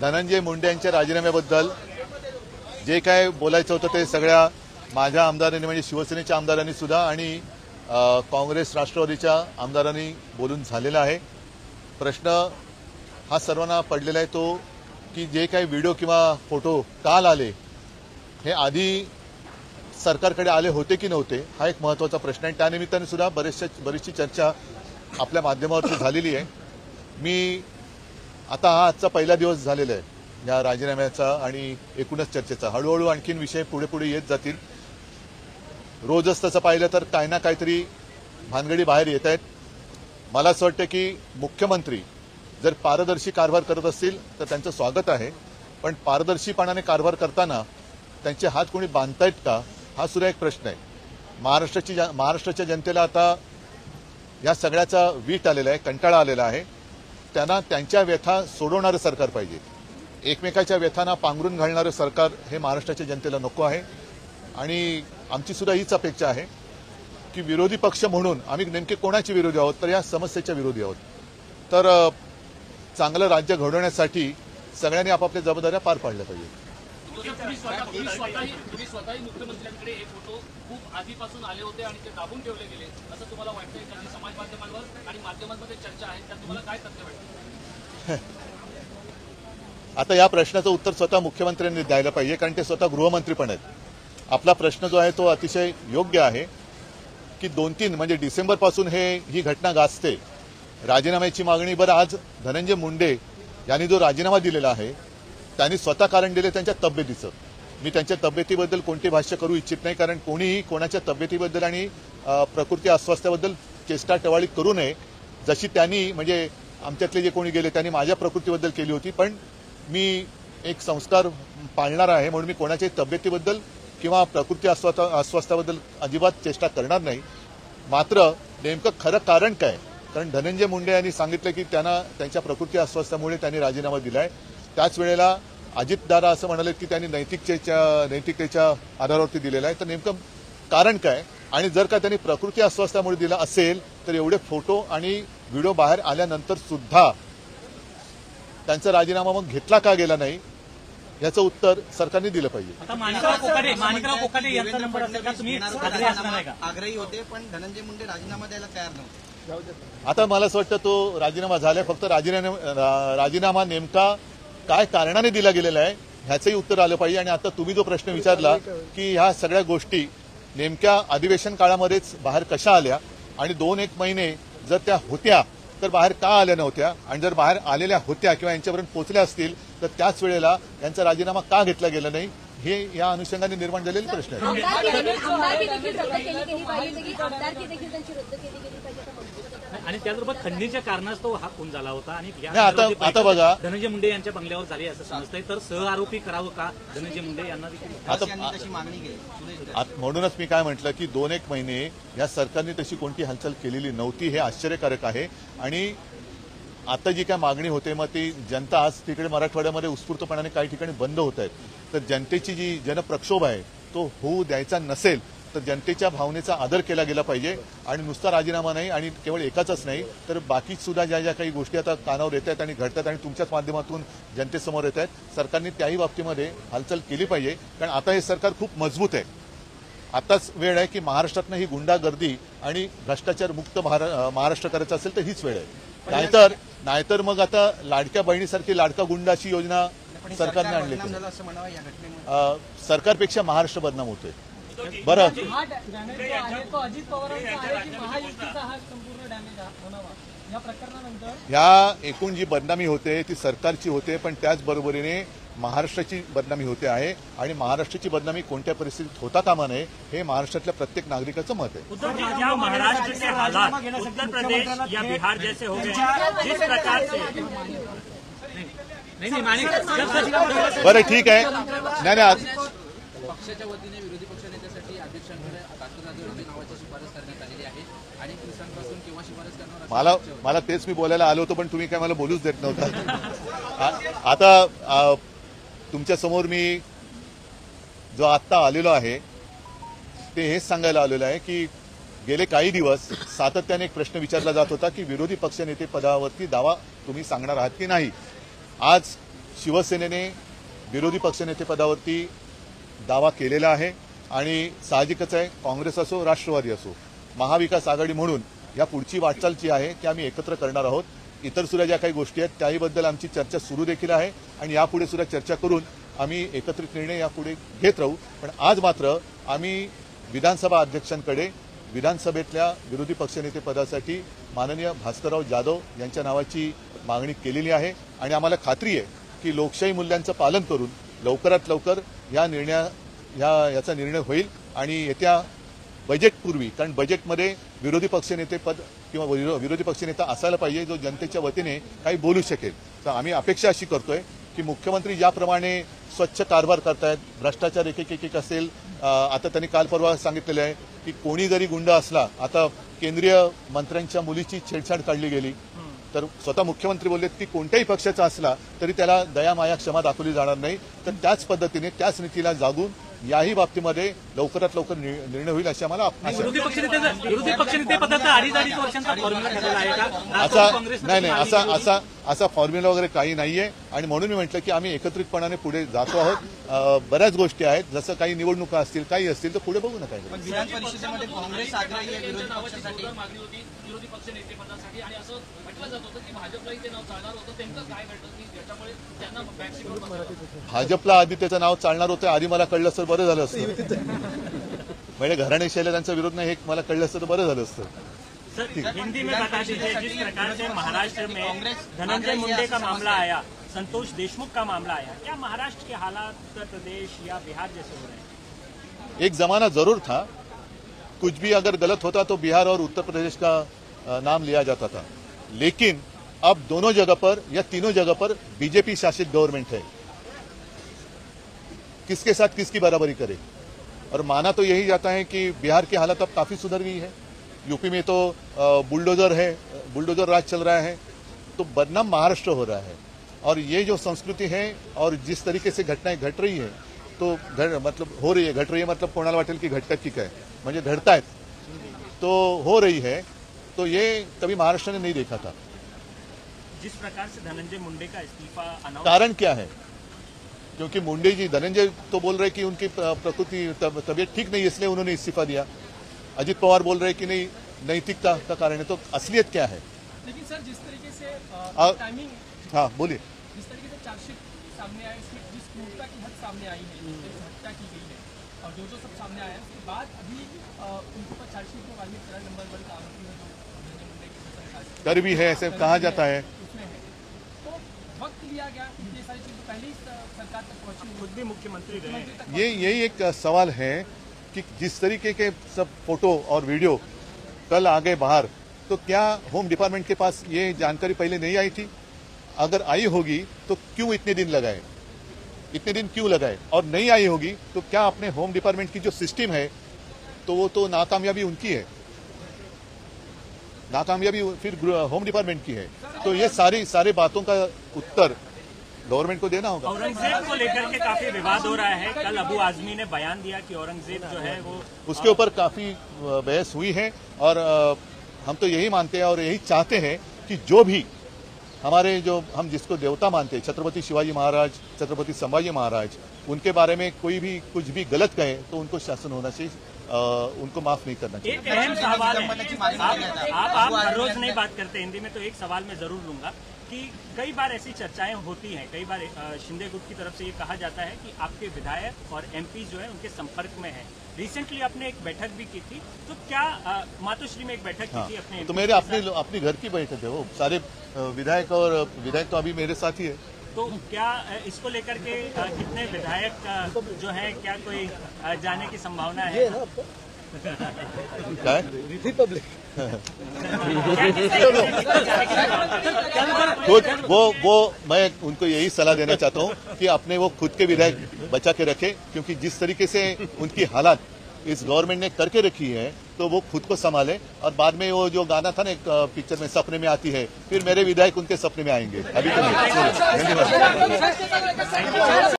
धनंजय मुंडे यांच्या राजीनाम्याबद्दल जे काय बोलायचं होतं ते सगळ्या माझ्या आमदारांनी म्हणजे शिवसेनेच्या आमदारांनी सुद्धा आणि काँग्रेस राष्ट्रवादीच्या आमदारांनी बोलून झालेला आहे। प्रश्न हा सर्वांना पडलेला आहे तो की जे काही व्हिडिओ किंवा फोटो काल आले हे आधी सरकारकडे आले होते की नव्हते हा एक महत्त्वाचा प्रश्न आहे। त्यानिमित्ताने सुद्धा बरीचशी चर्चा आपल्या माध्यमावरती झालेली आहे। मी आता हा आजचा पहिला दिवस झालेला आहे या राजीनाम्याचा आणि एकूणच चर्चेचा। हळूहळू आणखीन विषय पुढे पुढे येत जातील। रोजच तसं पाहिलं तर काही ना काहीतरी भानगडी बाहेर येत आहेत। मला असं वाटतं की मुख्यमंत्री जर पारदर्शी कारभार करत असतील तर त्यांचं स्वागत आहे, पण पारदर्शीपणाने कारभार करताना त्यांचे हात कोणी बांधतायत का हा सुद्धा एक प्रश्न आहे। महाराष्ट्राच्या जनतेला आता या सगळ्याचा वीट आलेला आहे, कंटाळा आलेला आहे। त्यांना त्यांच्या व्यथा सोडवणारं सरकार पाहिजे। एकमेकाच्या व्यथांना पांघरून घालणारं सरकार हे महाराष्ट्राच्या जनतेला नको आहे आणि आमची सुद्धा हीच अपेक्षा आहे की विरोधी पक्ष म्हणून आम्ही नेमके कोणाचे विरोधी आहोत तर या समस्येच्या विरोधी आहोत। तर चांगलं राज्य घडवण्यासाठी सगळ्यांनी आपापल्या जबाबदाऱ्या पार पाडल्या पाहिजेत। तुम्ही स्वतःही मुख्यमंत्र्यांकडे हे फोटो खूप आधीपासून आले होते आणि ते दाबून ठेवले गेले असं तुम्हाला वाटतंय का? समाज माध्यमांवर आणि माध्यमांमध्ये चर्चा आहे त्यात तुम्हाला काय तथ्य वाटतं? आता या प्रश्नाचं उत्तर स्वतः मुख्यमंत्र्यांनी द्यायला पाहिजे कारण ते स्वतः गृहमंत्री पण आहेत। आपला प्रश्न जो आहे तो अतिशय योग्य आहे की 2-3 म्हणजे डिसेंबरपासून ही घटना गाजते। राजीनाम्याची मागणी बरं आज धनंजय मुंडे यांनी जो राजीनामा दिलेला आहे त्यांनी स्वतः कारण दिले त्यांच्या तब्येतीचं। मी त्यांच्या तब्येतीबद्दल कोणते भाष्य करू इच्छित नाही कारण कोणीही कोणाच्या तब्येतीबद्दल आणि प्रकृती अस्वास्थ्याबद्दल चेष्टा टवाळी करू नये। जशी त्यांनी म्हणजे आमच्यातले जे कोणी गेले त्यांनी माझ्या प्रकृतीबद्दल केली होती, पण मी एक संस्कार पाळणार आहे म्हणून मी कोणाच्याही तब्येतीबद्दल किंवा प्रकृती अस्वास्थ्याबद्दल अजिबात चेष्टा करणार नाही। मात्र नेमकं खरं कारण काय? कारण धनंजय मुंडे यांनी सांगितलं की त्यांना त्यांच्या प्रकृती अस्वास्थ्यामुळे त्यांनी राजीनामा दिलाय। त्याच वेळेला अजितदादा असं म्हणाले की त्यांनी नैतिकतेच्या आधारावरती दिलेला आहे। तर नेमकं कारण काय? आणि जर का त्यांनी प्रकृती अस्वास्थ्यामुळे दिला असेल तर एवढे फोटो आणि व्हिडिओ बाहेर आल्यानंतर सुद्धा त्यांचा राजीनामा मग घेतला का गेला नाही याचं उत्तर सरकारने दिलं पाहिजे। आग्रही होते पण धनंजय मुंडे राजीनामा द्यायला तयार नव्हते। आता मला असं वाटतं तो राजीनामा झालाय, फक्त राजीनामा नेमका काय कारणाने दिला गेलेला आहे ह्याचंही उत्तर आलं पाहिजे। आणि आता तुम्ही जो प्रश्न विचारला की ह्या सगळ्या गोष्टी नेमक्या अधिवेशन काळामध्येच बाहेर कशा आल्या आणि 2-1 महिने जर त्या होत्या तर बाहेर का आल्या नव्हत्या, आणि जर बाहेर आलेल्या होत्या किंवा यांच्यापर्यंत पोहोचल्या असतील तर त्याच वेळेला यांचा राजीनामा का घेतला गेला नाही हे या अनुषंगाने निर्माण झालेले प्रश्न आहेत। आणि त्याचबरोबर खंडणीच्या कारणास्तव हा खून झाला होता आणि आता बघा धनंजय मुंडे यांच्या बंगल्यावर झाली असं समजतंय, तर सहआरोपी करावं का धनंजय मुंडे यांना देखील? आता म्हणूनच मी काय म्हटलं की 2-1 महिने या सरकारने तशी कोणती हालचाल केलेली नव्हती हे आश्चर्यकारक आहे। आणि आता जी काय मागणी होते मग ती जनता आज तिकडे मराठवाड्यामध्ये उत्स्फूर्तपणाने काही ठिकाणी बंद होत आहेत, तर जनतेची जी जनप्रक्षोभ आहे तो होऊ द्यायचा नसेल तर जनतेच्या भावनेचा आदर केला गेला पाहिजे। आणि नुसता राजीनामा नाही आणि केवळ एकाच नाही तर बाकी सुद्धा ज्या काही गोष्टी आता कानावर येत आहेत आणि घडतात आणि तुमच्याच माध्यमातून जनतेसमोर येत आहेत, सरकारने त्याही बाबतीमध्ये हालचाल केली पाहिजे। कारण आता हे सरकार खूप मजबूत आहे। आताच वेळ आहे की महाराष्ट्रातनं ही गुंडागर्दी आणि भ्रष्टाचार मुक्त महाराष्ट्र करायचा असेल तर हीच वेळ आहे। नाहीतर मग आता लाडक्या बहिणीसारखी लाडका गुंडाची योजना सरकारने आणली, सरकारपेक्षा महाराष्ट्र बदनाम होतोय। बरं ह्या एकूण जी बदनामी होते ती सरकारची होते, पण त्याचबरोबरीने महाराष्ट्राची बदनामी होते आहे आणि महाराष्ट्राची बदनामी कोणत्या परिस्थितीत होता कामा नये हे महाराष्ट्रातल्या प्रत्येक नागरिकाचं मत आहे। महाराष्ट्र के हालात उत्तर प्रदेश या बिहार जैसे हो गए जिस प्रकार से बरं ठीक आहे। नाही पक्षाच्या वतीने विरोधी पक्षनेत्यासाठी अध्यक्षांकडे तात्काळ नावाची शिफारस करण्यात आलेली आहे। अनेक दिवसांपासून केव्हा शिफारस करणार मला तेच मी बोलायला आलो होतो पण तुम्ही काय मला बोलूच देत नव्हता। आता तुमच्या समोर मी जो आत्ता आलेलो आहे ते हेच सांगायला आलेलो आहे की गेले काही दिवस सातत्याने एक प्रश्न विचारला जात होता की विरोधी पक्षनेते पदावरती दावा तुम्ही सांगणार आहात की नाही। आज शिवसेनेने विरोधी पक्षनेतेपदावरती दावा केलेला आहे आणि साहजिकच आहे, काँग्रेस असो राष्ट्रवादी असो, महाविकास आघाडी म्हणून या पुढची वाटचाल जी आहे ती आम्ही एकत्र करणार आहोत. इतर सुद्धा ज्या काही गोष्टी आहेत त्याहीबद्दल आमची चर्चा सुरू देखील आहे आणि यापुढे सुद्धा चर्चा करून आम्ही एकत्रित निर्णय यापुढे घेत राहू. पण आज मात्र आम्ही विधानसभा अध्यक्षांकडे विधानसभेतल्या विरोधी पक्षनेतेपदासाठी माननीय भास्करराव जाधव यांच्या नावाची मागणी केलेली आहे आणि आम्हाला खात्री आहे की लोकशाही मूल्यांचं पालन करून लवकरात लवकर याचा निर्णय होईल आणि येत्या बजेटपूर्वी, कारण बजेटमध्ये विरोधी पक्षनेतेपद किंवा विरोधी पक्षनेता असायला पाहिजे जो जनतेच्या वतीने काही बोलू शकेल. तर आम्ही अपेक्षा अशी करतोय की मुख्यमंत्री ज्याप्रमाणे स्वच्छ कारभार करतायत, भ्रष्टाचार एक असेल, आता त्यांनी काल परवा सांगितलेलं आहे की कोणी जरी गुंड असला, आता केंद्रीय मंत्र्यांच्या मुलीची छेडछाड काढली गेली तर स्वतः मुख्यमंत्री बोलले की कोणत्याही पक्षाचा असला तरी त्याला दया माया क्षमा दाखवली जाणार नाही. तर त्याच पद्धतीने त्याच नीतीला जागून याही बाबतीमध्ये लवकरात लवकर निर्णय होईल अशी आम्हाला आशा आहे. विरोधी पक्षनेते पदाचा अडीच वर्षांचा फॉर्म्युला ठरलेला आहे का? असा असा फॉर्म्युला वगैरे काही नाहीये आणि म्हणून मी म्हटलं की आम्ही एकत्रितपणाने पुढे जातो आहोत. बऱ्याच गोष्टी आहेत, जसं काही निवडणुका असतील, काही असतील तर पुढे बघू नका. पण विधान परिषदेमध्ये काँग्रेस आग्रही आहे विरोधी पक्षासाठी. मागणी होती विरोधी पक्षनेतेपदासाठी आणि असं म्हटलं जात होतं की भाजपलाही ते नाव चालणार होतं. नेमकं काय घडलं की ज्याच्यामुळे त्यांना बॅकसीटवर बसवलं? भाजपला आधी त्याचं नाव चालणार होतं, आधी मला कळलं असतं बरं झालं असतं. म्हणजे घराणेशाहीला त्यांचा विरोध नाही हे मला कळलं असतं तर बरं झालं असतं. सर, हिंदी में बता दीजिए, जिस प्रकार से महाराष्ट्र में धनंजय मुंडे का मामला आया, संतोष देशमुख का मामला आया, क्या महाराष्ट्र के हालात उत्तर प्रदेश या बिहार जैसे हो रहे हैं? एक जमाना जरूर था, कुछ भी अगर गलत होता तो बिहार और उत्तर प्रदेश का नाम लिया जाता था, लेकिन अब दोनों जगह पर या तीनों जगह पर बीजेपी शासित गवर्नमेंट है. किसके साथ किसकी बराबरी करे? और माना तो यही जाता है कि बिहार की हालत अब काफी सुधर गई है. यूपी में तो बुलडोजर राज चल रहा है, तो बदनाम महाराष्ट्र हो रहा है. और ये जो संस्कृति है और जिस तरीके से घटनाएं घट रही है तो मतलब हो रही है, घट रही है मतलब कोणाला वाटेल की घटतात की काय, म्हणजे घडतायत तो हो रही है. तो ये कभी महाराष्ट्र ने नहीं देखा था. जिस प्रकार से धनंजय मुंडे का इस्तीफा अनाउंस, कारण क्या है? क्योंकि मुंडे जी, धनंजय तो बोल रहे कि उनकी प्रकृति तबीयत ठीक नहीं है इसलिए उन्होंने इस्तीफा दिया. अजित पवार बोल रहे कि नहीं नैतिकता का कारण है. तो असलियत क्या है? लेकिन सर जिस तरीके से टाइमिंग, हाँ बोलिए. जिस तरीके से चार्जशीट सामने आया, इसमें जिस क्रूरता की हद सामने आई है, जिस हत्या की गई है और जो सब सामने आया है, उसके बाद अभी उनके ऊपर चार्जशीट में वाल्मीकि नगर नंबर 1 का आरोपी है जो धनंजय मुंडे की फसल डर भी है, ऐसे कहा जाता है. उसमें है. तो वक्त लिया गया कि ये सारी चीजें पहले ही सरकार तक पहुंची. खुद भी मुख्यमंत्री रहे. यही एक सवाल है कि जिस तरीके के सब फोटो और वीडियो कल आ गए बाहर, तो क्या होम डिपार्टमेंट के पास ये जानकारी पहले नहीं आई थी? अगर आई होगी तो क्यों इतने दिन लगाए? इतने दिन क्यों लगाए? और नहीं आई होगी तो क्या अपने होम डिपार्टमेंट की जो सिस्टम है तो वो तो नाकामयाबी उनकी है, नाकामयाबी फिर होम डिपार्टमेंट की है. तो ये सारी बातों का उत्तर गवर्नमेंट को देना होगा. औरंगजेब को लेकर के काफी विवाद हो रहा है. कल अबू आजमी ने बयान दिया कि औरंगजेब जो है वो, उसके ऊपर काफी बहस हुई है और हम तो यही मानते हैं और यही चाहते हैं कि जो भी हमारे जो हम जिसको देवता मानते हैं, छत्रपति शिवाजी महाराज, छत्रपति संभाजी महाराज, उनके बारे में कोई भी कुछ भी गलत कहे तो उनको शासन होना चाहिए, उनको माफ नहीं करना चाहिए. एक अहम सवाल है, आप हर रोज नहीं बात करते हिंदी में, तो एक सवाल मैं जरूर लूंगा कि कई बार ऐसी चर्चाएं होती हैं, कई बार शिंदे गुट की तरफ से ये कहा जाता है कि आपके विधायक और एमपी जो है उनके संपर्क में है. रिसेंटली आपने एक बैठक भी की थी, तो क्या मातोश्री में एक बैठक की थी अपने, तो मेरे अपने घर की बैठक है, वो सारे विधायक तो अभी मेरे साथ ही है. तो क्या इसको लेकर के कितने विधायक जो है, क्या कोई जाने की संभावना है? क्या है? वो मैं उनको यही सलाह देना चाहता हूँ कि अपने वो खुद के विधायक बचा के रखे, क्योंकि जिस तरीके से उनकी हालात इस गवर्नमेंट ने करके रखी है तो वो खुद को संभाले. और बाद में वो जो गाना था ना एक पिक्चर में, सपने में आती है, फिर मेरे विधायक उनके सपने में आएंगे. अभी तो नहीं.